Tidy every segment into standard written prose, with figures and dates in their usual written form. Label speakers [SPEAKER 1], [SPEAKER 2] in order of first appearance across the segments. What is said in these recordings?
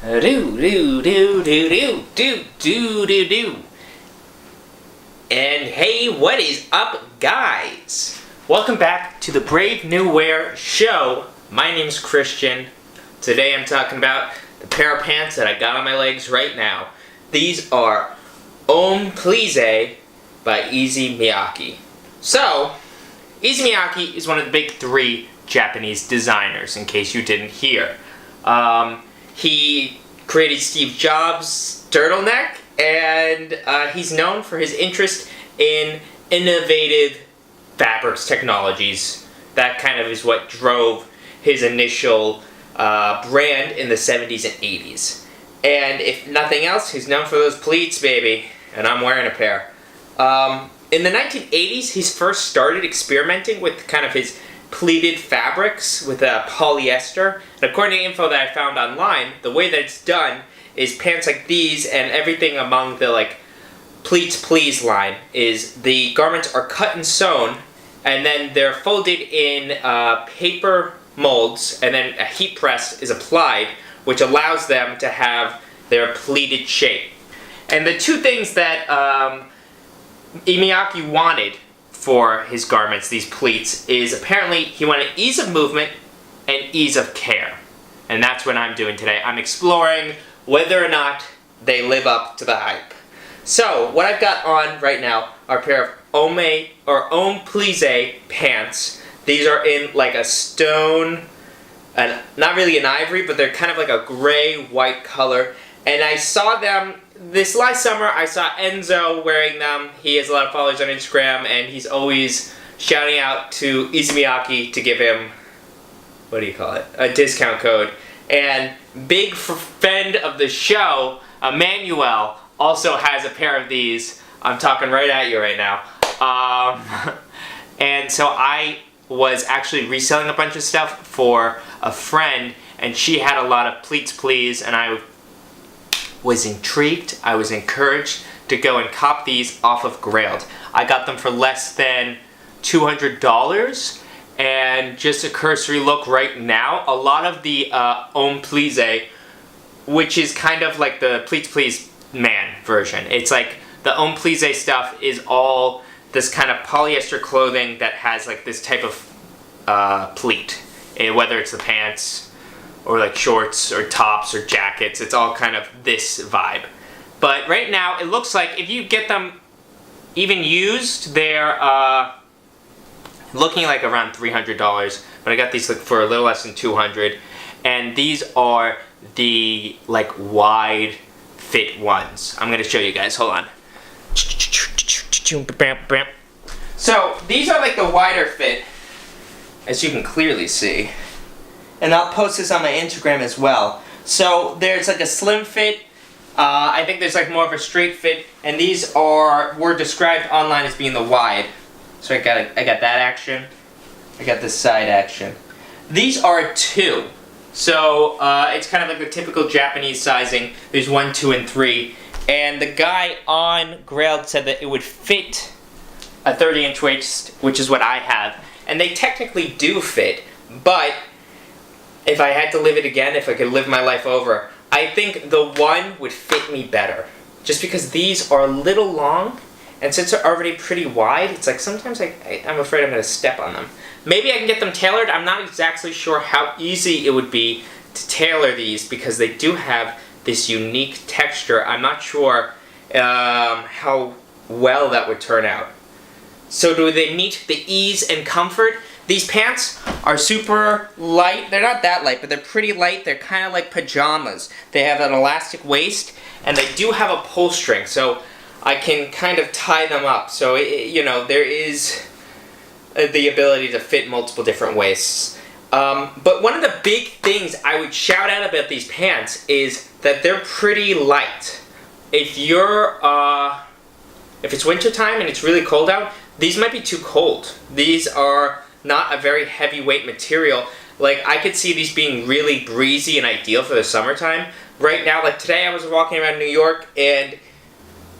[SPEAKER 1] Do do do do do do do do do. And hey, what is up, guys? Welcome back to the Brave New Wear show. My name's Christian. Today I'm talking about the pair of pants that I got on my legs right now. These are Homme Plisse by Issey Miyake. So, Issey Miyake is one of the big three Japanese designers, in case you didn't hear. He created Steve Jobs' turtleneck, and he's known for his interest in innovative fabrics technologies. That kind of is what drove his initial brand in the 70s and 80s. And if nothing else, he's known for those pleats, baby. And I'm wearing a pair. In the 1980s, he first started experimenting with kind of his pleated fabrics with polyester. And according to info that I found online, the way that it's done is pants like these and everything among the pleats please line is the garments are cut and sewn, and then they're folded in paper molds, and then a heat press is applied, which allows them to have their pleated shape. And the two things that Miyake wanted for his garments, these pleats, is apparently he wanted ease of movement and ease of care. And that's what I'm doing today. I'm exploring whether or not they live up to the hype. So, what I've got on right now are a pair of Homme Plisse pants. These are in like a stone, and not really an ivory, but they're kind of like a gray-white color. And I saw them this last summer. I saw Enzo wearing them. He has a lot of followers on Instagram, and he's always shouting out to Issey Miyake to give him, what do you call it, a discount code. And big friend of the show, Emanuel, also has a pair of these. I'm talking right at you right now. And so I was actually reselling a bunch of stuff for a friend, and she had a lot of pleats please, and I was intrigued, I was encouraged to go and cop these off of Grailed. I got them for less than $200, and just a cursory look right now, a lot of the Homme Plisse, which is kind of like the pleats please man version. It's like the Homme Plisse stuff is all this kind of polyester clothing that has like this type of pleat, whether it's the pants or like shorts or tops or jackets. It's all kind of this vibe. But right now it looks like if you get them even used, they're looking like around $300, but I got these for a little less than $200, and these are the like wide fit ones. I'm gonna show you guys, hold on. So these are like the wider fit, as you can clearly see. And I'll post this on my Instagram as well. So there's like a slim fit. I think there's like more of a straight fit, and these were described online as being the wide. So I got that action. I got this side action. These are 2. So it's kind of like the typical Japanese sizing. There's 1, 2, and 3. And the guy on Grailed said that it would fit a 30-inch waist, which is what I have. And they technically do fit, but if I had to live it again, if I could live my life over, I think the 1 would fit me better. Just because these are a little long, and since they're already pretty wide, it's like sometimes I'm afraid I'm going to step on them. Maybe I can get them tailored. I'm not exactly sure how easy it would be to tailor these, because they do have this unique texture. I'm not sure how well that would turn out. So do they meet the ease and comfort? These pants are super light. They're not that light, but they're pretty light. They're kind of like pajamas. They have an elastic waist, and they do have a pull string, so I can kind of tie them up. So, there is the ability to fit multiple different waists. But one of the big things I would shout out about these pants is that they're pretty light. If it's wintertime and it's really cold out, these might be too cold. These are not a very heavyweight material. Like, I could see these being really breezy and ideal for the summertime. Right now, like today I was walking around New York, and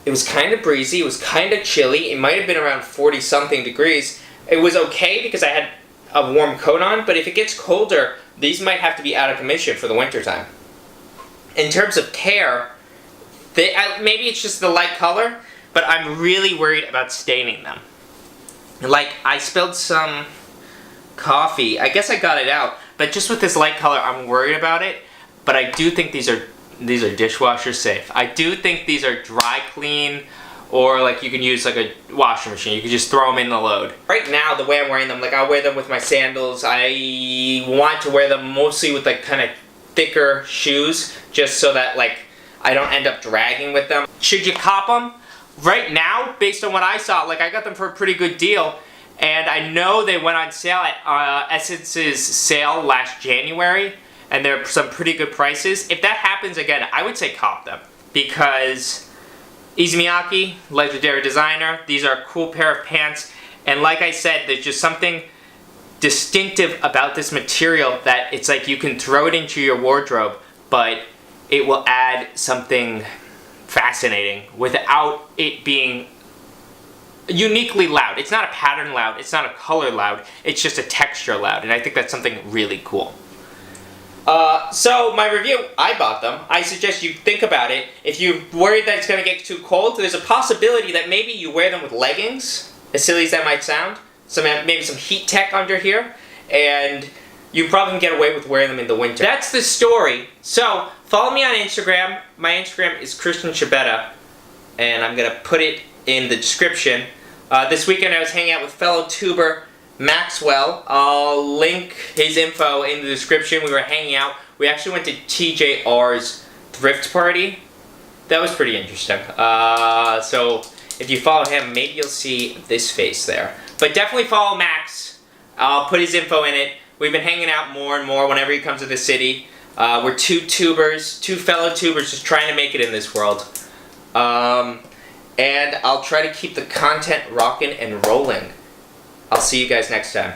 [SPEAKER 1] it was kind of breezy, it was kind of chilly. It might have been around 40-something degrees. It was okay because I had a warm coat on, but if it gets colder, these might have to be out of commission for the wintertime. in terms of care, maybe it's just the light color, but I'm really worried about staining them. Like, I spilled some coffee. I guess I got it out, but just with this light color, I'm worried about it. But I do think these are dishwasher safe. I do think these are dry clean, or like you can use like a washing machine. You can just throw them in the load. Right now, the way I'm wearing them, like I'll wear them with my sandals. I want to wear them mostly with like kind of thicker shoes, just so that like I don't end up dragging with them. Should you cop them? Right now, based on what I saw, like I got them for a pretty good deal, and I know they went on sale at Essence's sale last January, and they're some pretty good prices. If that happens again, I would say cop them, because Issey Miyake, legendary designer, these are a cool pair of pants, and like I said, there's just something distinctive about this material that it's like you can throw it into your wardrobe, but it will add something fascinating without it being uniquely loud. It's not a pattern loud, it's not a color loud, it's just a texture loud, and I think that's something really cool. So my review, I bought them. I suggest you think about it. If you're worried that it's going to get too cold, there's a possibility that maybe you wear them with leggings, as silly as that might sound. Maybe some heat tech under here, and you probably can get away with wearing them in the winter. That's the story. So, follow me on Instagram. My Instagram is Christian Chabetta, and I'm going to put it in the description. This weekend I was hanging out with fellow tuber Maxwell. I'll link his info in the description. We were hanging out. We actually went to TJR's thrift party. That was pretty interesting. So, if you follow him, maybe you'll see this face there. But definitely follow Max. I'll put his info in it. We've been hanging out more and more whenever he comes to the city. We're two fellow tubers just trying to make it in this world. And I'll try to keep the content rocking and rolling. I'll see you guys next time.